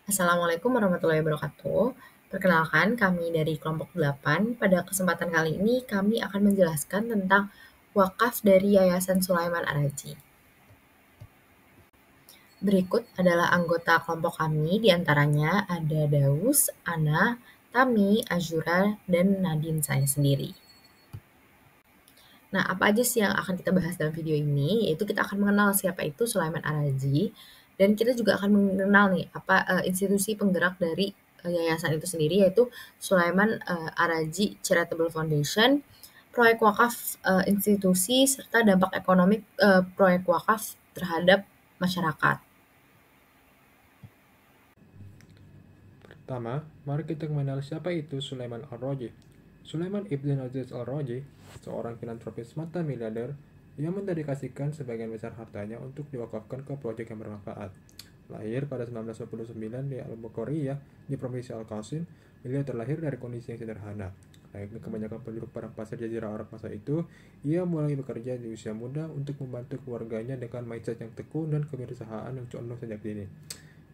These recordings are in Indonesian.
Assalamualaikum warahmatullahi wabarakatuh. Perkenalkan, kami dari kelompok 8. Pada kesempatan kali ini, kami akan menjelaskan tentang wakaf dari Yayasan Sulaiman Ar-Raji. Berikut adalah anggota kelompok kami, diantaranya ada Daus, Ana, Tami, Azura, dan Nadine saya sendiri. Nah, apa aja sih yang akan kita bahas dalam video ini? Yaitu kita akan mengenal siapa itu Sulaiman Ar-Raji, dan kita juga akan mengenal nih apa institusi penggerak dari yayasan itu sendiri, yaitu Sulaiman Ar-Raji Charitable Foundation, proyek wakaf institusi, serta dampak ekonomi proyek wakaf terhadap masyarakat. Pertama, mari kita mengenal siapa itu Sulaiman Ar-Raji. Sulaiman Ibn Aziz Ar-Raji, seorang filantropis mantan miliarder yang mendedikasikan sebagian besar hartanya untuk diwakafkan ke proyek yang bermanfaat. Lahir pada 1929 di Al-Bukhoriyah di Provinsi Al-Qasim, beliau terlahir dari kondisi yang sederhana. Layaknya kebanyakan penduduk padang pasir jazirah Arab masa itu, ia mulai bekerja di usia muda untuk membantu keluarganya dengan mindset yang tekun dan kewirausahaan yang condong sejak dini.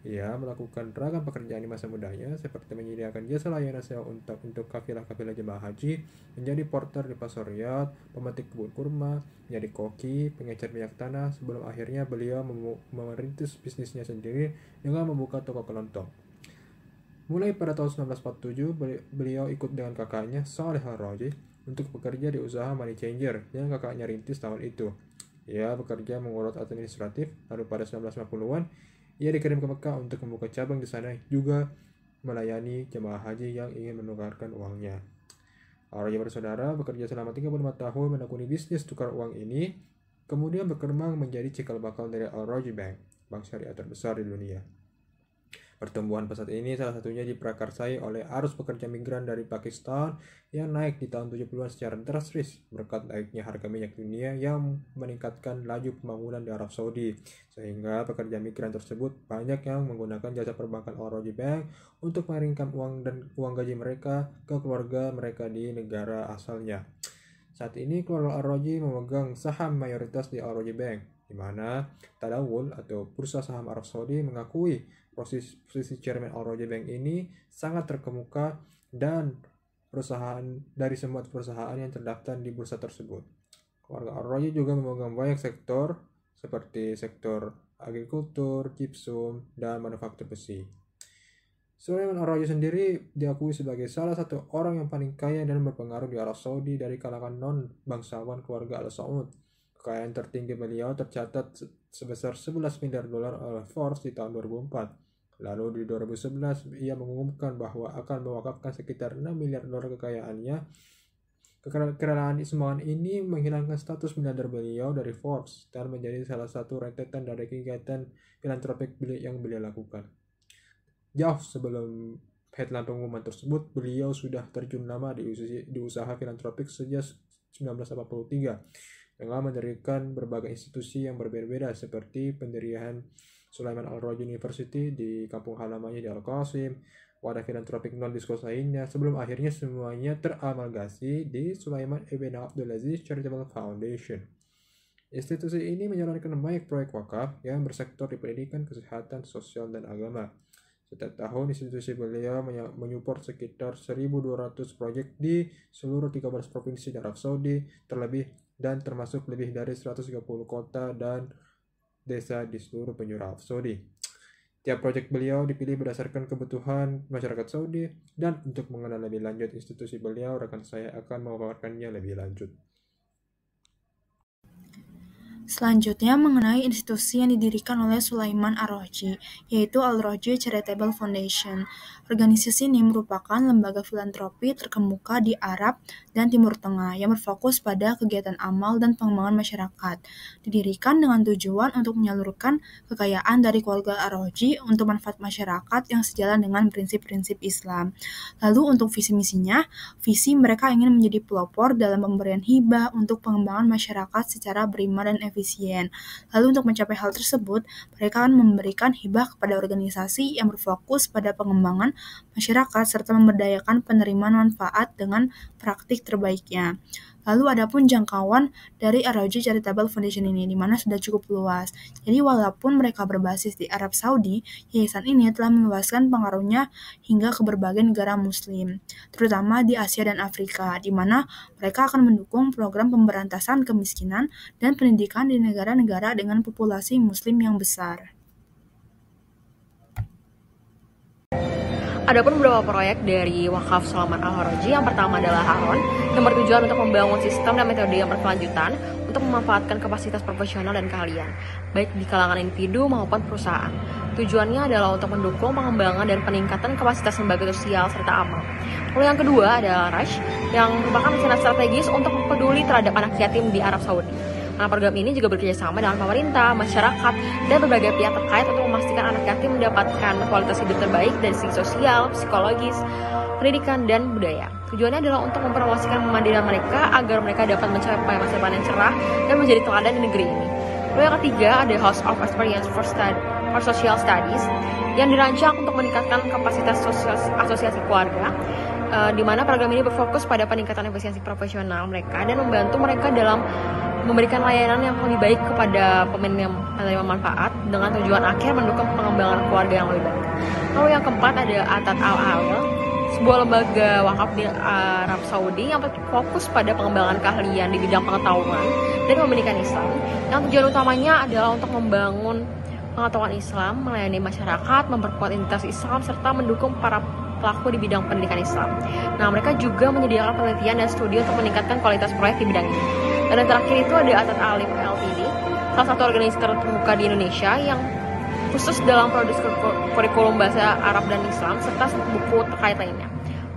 Ia melakukan ragam pekerjaan di masa mudanya, seperti menyediakan jasa layanan sewa untuk kafilah-kafilah jemaah haji, menjadi porter di pasar Riyadh, pemetik kebun kurma, menjadi koki, pengecer minyak tanah, sebelum akhirnya beliau merintis bisnisnya sendiri dengan membuka toko kelontong. Mulai pada tahun 1947, beliau ikut dengan kakaknya, Saleh Al-Raji, untuk bekerja di usaha Money Changer yang kakaknya rintis tahun itu. Ia bekerja mengurus administratif, lalu pada 1950-an, ia dikirim ke Mekah untuk membuka cabang di sana, juga melayani jemaah haji yang ingin menukarkan uangnya. Al-Raji bersaudara bekerja selama 35 tahun menekuni bisnis tukar uang ini, kemudian berkembang menjadi cikal bakal dari Al-Raji Bank, bank syariah terbesar di dunia. Pertumbuhan pesat ini salah satunya diprakarsai oleh arus pekerja migran dari Pakistan yang naik di tahun 70-an secara drastis berkat naiknya harga minyak dunia yang meningkatkan laju pembangunan di Arab Saudi. Sehingga pekerja migran tersebut banyak yang menggunakan jasa perbankan Al-Raji Bank untuk mengirimkan uang gaji mereka ke keluarga mereka di negara asalnya. Saat ini keluarga Al-Raji memegang saham mayoritas di Al-Raji Bank, di mana Tadawul atau Bursa Saham Arab Saudi mengakui posisi Chairman Al-Raji Bank ini sangat terkemuka dan perusahaan dari semua perusahaan yang terdaftar di bursa tersebut. Keluarga Al-Raji juga memegang banyak sektor seperti sektor agrikultur, gypsum, dan manufaktur besi. Sulaiman Ar-Raji sendiri diakui sebagai salah satu orang yang paling kaya dan berpengaruh di Arab Saudi dari kalangan non-bangsawan keluarga Al-Saud. Kekayaan tertinggi beliau tercatat sebesar 11 miliar dolar oleh Forbes di tahun 2004. Lalu di 2011 ia mengumumkan bahwa akan mewakafkan sekitar 6 miliar dolar kekayaannya. Kekayaan sumbangan ini menghilangkan status miliarder beliau dari Forbes dan menjadi salah satu rentetan dari kegiatan filantropik yang beliau lakukan. Jauh sebelum headline pengumuman tersebut, beliau sudah terjun lama di usaha filantropik sejak 1983 dengan mendirikan berbagai institusi yang berbeda-beda seperti pendirian Sulaiman Al-Raji University di kampung halamannya di Al-Qasim, wadah filantropik non-disclosed lainnya, sebelum akhirnya semuanya teramalgasi di Sulaiman Ibn Abdulaziz Charitable Foundation. Institusi ini menjalankan banyak proyek wakaf yang bersektor di pendidikan, kesehatan, sosial, dan agama. Setiap tahun, institusi beliau menyupport sekitar 1.200 proyek di seluruh 13 provinsi di Arab Saudi, dan termasuk lebih dari 130 kota dan desa di seluruh penjuru Arab Saudi. Tiap proyek beliau dipilih berdasarkan kebutuhan masyarakat Saudi, dan untuk mengenal lebih lanjut institusi beliau, rekan saya akan memaparkannya lebih lanjut. Selanjutnya mengenai institusi yang didirikan oleh Sulaiman Ar-Raji, yaitu Al-Raji Charitable Foundation. Organisasi ini merupakan lembaga filantropi terkemuka di Arab dan Timur Tengah yang berfokus pada kegiatan amal dan pengembangan masyarakat. Didirikan dengan tujuan untuk menyalurkan kekayaan dari keluarga Ar-Raji untuk manfaat masyarakat yang sejalan dengan prinsip-prinsip Islam. Lalu untuk visi-misinya, mereka ingin menjadi pelopor dalam pemberian hibah untuk pengembangan masyarakat secara beriman dan efisien. Lalu untuk mencapai hal tersebut, mereka akan memberikan hibah kepada organisasi yang berfokus pada pengembangan masyarakat serta memberdayakan penerima manfaat dengan praktik terbaiknya. Lalu ada pun jangkauan dari ROJ Charitable Foundation ini, di mana sudah cukup luas. Jadi walaupun mereka berbasis di Arab Saudi, yayasan ini telah meluaskan pengaruhnya hingga ke berbagai negara muslim, terutama di Asia dan Afrika, di mana mereka akan mendukung program pemberantasan kemiskinan dan pendidikan di negara-negara dengan populasi muslim yang besar. Adapun beberapa proyek dari Wakaf Sulaiman Al-Haraji, yang pertama adalah HARON, yang bertujuan untuk membangun sistem dan metode yang berkelanjutan untuk memanfaatkan kapasitas profesional dan keahlian, baik di kalangan individu maupun perusahaan. Tujuannya adalah untuk mendukung pengembangan dan peningkatan kapasitas lembaga sosial serta amal. Lalu yang kedua adalah RASH, yang merupakan rencana strategis untuk peduli terhadap anak yatim di Arab Saudi. Nah, program ini juga bekerjasama dengan pemerintah, masyarakat, dan berbagai pihak terkait untuk memastikan anak yatim mendapatkan kualitas hidup terbaik dari segi sosial, psikologis, pendidikan, dan budaya. Tujuannya adalah untuk mempromosikan kemandirian mereka agar mereka dapat mencapai masa depan yang cerah dan menjadi teladan di negeri ini. Lalu yang ketiga ada House of Experience for Social Studies yang dirancang untuk meningkatkan kapasitas asosiasi keluarga, di mana program ini berfokus pada peningkatan efisiensi profesional mereka dan membantu mereka dalam memberikan layanan yang lebih baik kepada penerima manfaat dengan tujuan akhir mendukung pengembangan keluarga yang lebih baik. Lalu yang keempat ada Atat Al-Awil, sebuah lembaga wakaf di Arab Saudi yang fokus pada pengembangan keahlian di bidang pengetahuan dan pendidikan Islam. Yang tujuan utamanya adalah untuk membangun pengetahuan Islam, melayani masyarakat, memperkuat identitas Islam, serta mendukung para pelaku di bidang pendidikan Islam. Nah, mereka juga menyediakan penelitian dan studi untuk meningkatkan kualitas proyek di bidang ini. Dan yang terakhir itu ada Atat Alim LTD, salah satu organisasi terkemuka di Indonesia yang khusus dalam produksi kurikulum bahasa Arab dan Islam serta buku terkait lainnya.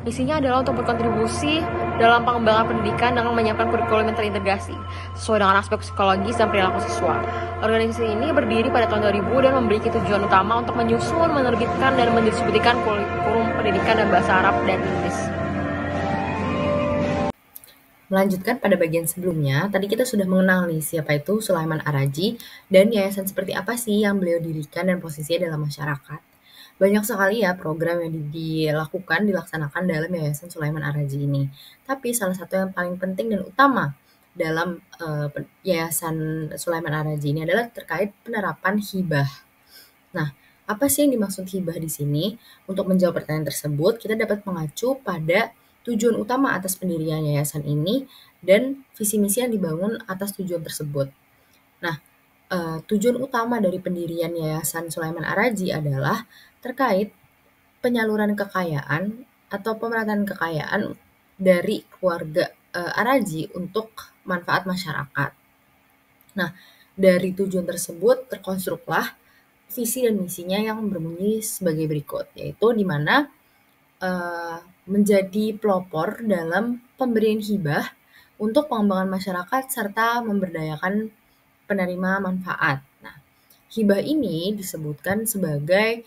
Misinya adalah untuk berkontribusi dalam pengembangan pendidikan dengan menyiapkan kurikulum yang terintegrasi sesuai dengan aspek psikologis dan perilaku siswa. Organisasi ini berdiri pada tahun 2000 dan memiliki tujuan utama untuk menyusun, menerbitkan, dan mendistribusikan kurikulum pendidikan dan bahasa Arab dan Inggris. Melanjutkan pada bagian sebelumnya, tadi kita sudah mengenal nih siapa itu Sulaiman Araji dan yayasan seperti apa sih yang beliau dirikan dan posisinya dalam masyarakat. Banyak sekali ya program yang dilaksanakan dalam Yayasan Sulaiman Araji ini. Tapi salah satu yang paling penting dan utama dalam Yayasan Sulaiman Araji ini adalah terkait penerapan hibah. Nah, apa sih yang dimaksud hibah di sini? Untuk menjawab pertanyaan tersebut, kita dapat mengacu pada tujuan utama atas pendirian yayasan ini dan visi misi yang dibangun atas tujuan tersebut. Nah, tujuan utama dari pendirian Yayasan Sulaiman Araji adalah terkait penyaluran kekayaan atau pemerataan kekayaan dari keluarga Araji untuk manfaat masyarakat. Nah, dari tujuan tersebut terkonstruklah visi dan misinya yang berbunyi sebagai berikut, yaitu di mana menjadi pelopor dalam pemberian hibah untuk pengembangan masyarakat serta memberdayakan penerima manfaat. Nah, hibah ini disebutkan sebagai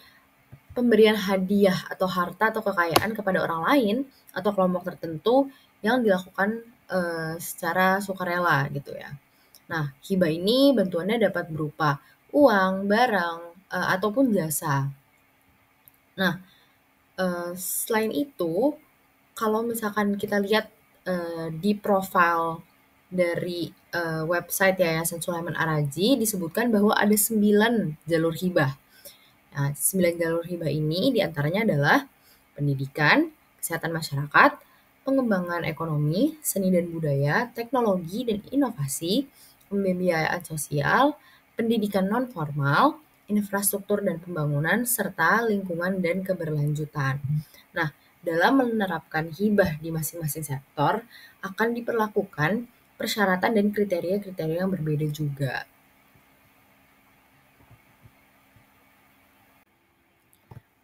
pemberian hadiah atau harta atau kekayaan kepada orang lain atau kelompok tertentu yang dilakukan secara sukarela gitu ya. Nah, hibah ini bantuannya dapat berupa uang, barang, ataupun jasa. Nah, selain itu, kalau misalkan kita lihat di profil dari website Yayasan Sulaiman Araji disebutkan bahwa ada 9 jalur hibah. Nah, 9 jalur hibah ini diantaranya adalah pendidikan, kesehatan masyarakat, pengembangan ekonomi, seni dan budaya, teknologi dan inovasi, pembiayaan sosial, pendidikan non-formal, infrastruktur dan pembangunan, serta lingkungan dan keberlanjutan. Nah, dalam menerapkan hibah di masing-masing sektor, akan diperlakukan persyaratan dan kriteria-kriteria yang berbeda juga.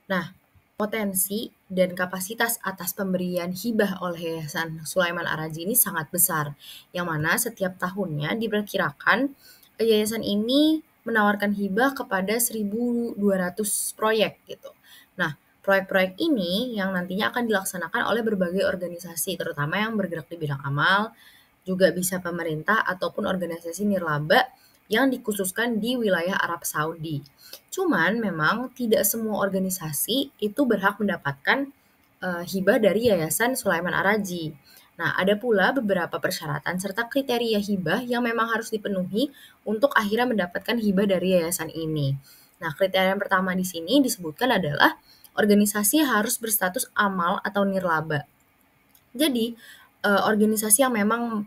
Nah, potensi dan kapasitas atas pemberian hibah oleh Yayasan Sulaiman Araji ini sangat besar, yang mana setiap tahunnya diperkirakan yayasan ini menawarkan hibah kepada 1.200 proyek gitu. Nah, proyek-proyek ini yang nantinya akan dilaksanakan oleh berbagai organisasi, terutama yang bergerak di bidang amal, juga bisa pemerintah ataupun organisasi nirlaba yang dikhususkan di wilayah Arab Saudi. Cuman memang tidak semua organisasi itu berhak mendapatkan hibah dari Yayasan Sulaiman Araji. Nah, ada pula beberapa persyaratan serta kriteria hibah yang memang harus dipenuhi untuk akhirnya mendapatkan hibah dari yayasan ini. Nah, kriteria yang pertama di sini disebutkan adalah organisasi harus berstatus amal atau nirlaba. Jadi, organisasi yang memang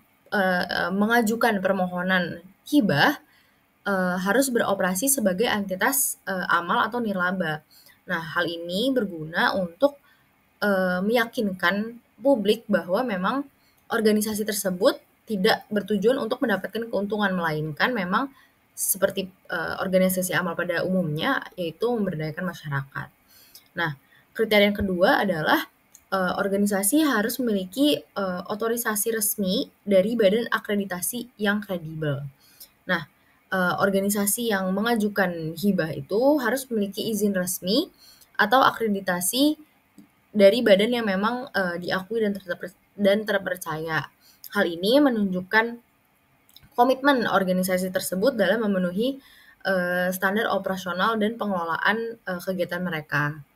mengajukan permohonan hibah harus beroperasi sebagai entitas amal atau nirlaba. Nah, hal ini berguna untuk meyakinkan publik bahwa memang organisasi tersebut tidak bertujuan untuk mendapatkan keuntungan, melainkan memang seperti organisasi amal pada umumnya, yaitu memberdayakan masyarakat. Nah, kriteria yang kedua adalah organisasi harus memiliki otorisasi resmi dari badan akreditasi yang kredibel. Nah, organisasi yang mengajukan hibah itu harus memiliki izin resmi atau akreditasi dari badan yang memang diakui dan terpercaya. Hal ini menunjukkan komitmen organisasi tersebut dalam memenuhi standar operasional dan pengelolaan kegiatan mereka.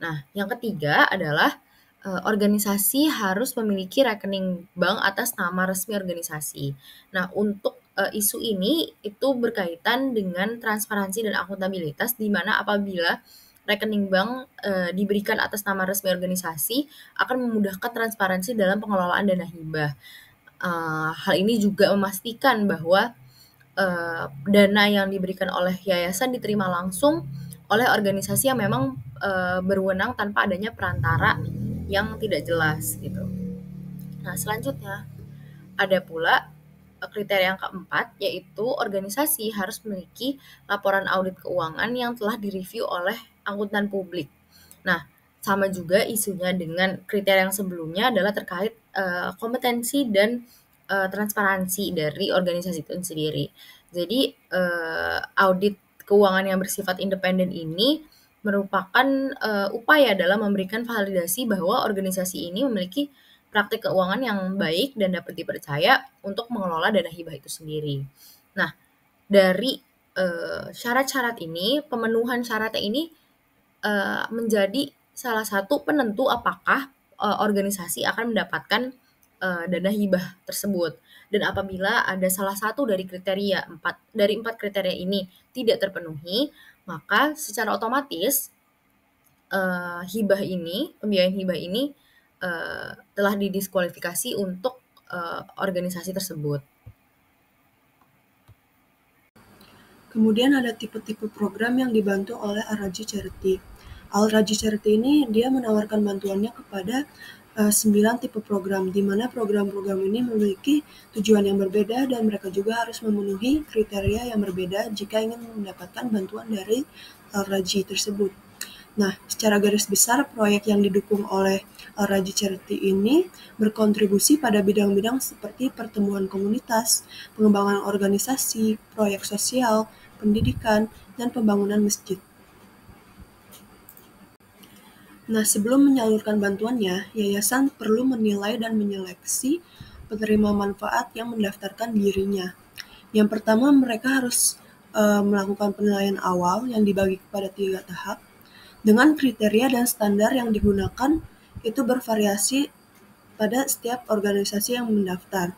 Nah, yang ketiga adalah organisasi harus memiliki rekening bank atas nama resmi organisasi. Nah, untuk isu ini itu berkaitan dengan transparansi dan akuntabilitas, di mana apabila rekening bank diberikan atas nama resmi organisasi akan memudahkan transparansi dalam pengelolaan dana hibah. Hal ini juga memastikan bahwa dana yang diberikan oleh yayasan diterima langsung oleh organisasi yang memang berwenang tanpa adanya perantara yang tidak jelas gitu. Nah, selanjutnya ada pula kriteria yang keempat, yaitu organisasi harus memiliki laporan audit keuangan yang telah direview oleh akuntan publik. Nah, sama juga isunya dengan kriteria yang sebelumnya adalah terkait kompetensi dan transparansi dari organisasi itu sendiri. Jadi, audit keuangan yang bersifat independen ini merupakan upaya dalam memberikan validasi bahwa organisasi ini memiliki praktik keuangan yang baik dan dapat dipercaya untuk mengelola dana hibah itu sendiri. Nah, dari syarat-syarat ini, pemenuhan syaratnya ini menjadi salah satu penentu apakah organisasi akan mendapatkan dana hibah tersebut. Dan apabila ada salah satu dari empat kriteria ini tidak terpenuhi, maka secara otomatis pembiayaan hibah ini telah didiskualifikasi untuk organisasi tersebut. Kemudian ada tipe-tipe program yang dibantu oleh Al-Rajhi Charity. Al-Rajhi Charity ini dia menawarkan bantuannya kepada 9 tipe program, di mana program-program ini memiliki tujuan yang berbeda dan mereka juga harus memenuhi kriteria yang berbeda jika ingin mendapatkan bantuan dari Al-Rajhi tersebut. Nah, secara garis besar, proyek yang didukung oleh Al-Rajhi Charity ini berkontribusi pada bidang-bidang seperti pertemuan komunitas, pengembangan organisasi, proyek sosial, pendidikan, dan pembangunan masjid. Nah, sebelum menyalurkan bantuannya, yayasan perlu menilai dan menyeleksi penerima manfaat yang mendaftarkan dirinya. Yang pertama, mereka harus melakukan penilaian awal yang dibagi kepada 3 tahap, dengan kriteria dan standar yang digunakan itu bervariasi pada setiap organisasi yang mendaftar.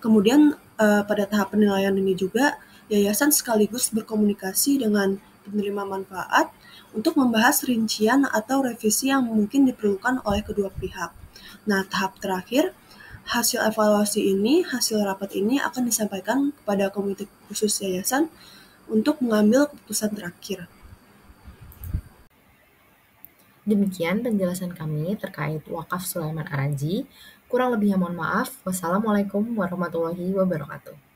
Kemudian pada tahap penilaian ini juga, yayasan sekaligus berkomunikasi dengan penerima manfaat untuk membahas rincian atau revisi yang mungkin diperlukan oleh kedua pihak. Nah, tahap terakhir, hasil rapat ini akan disampaikan kepada komite khusus yayasan untuk mengambil keputusan terakhir. Demikian penjelasan kami terkait Wakaf Sulaiman Ar-Rajhi. Kurang lebihnya mohon maaf. Wassalamualaikum warahmatullahi wabarakatuh.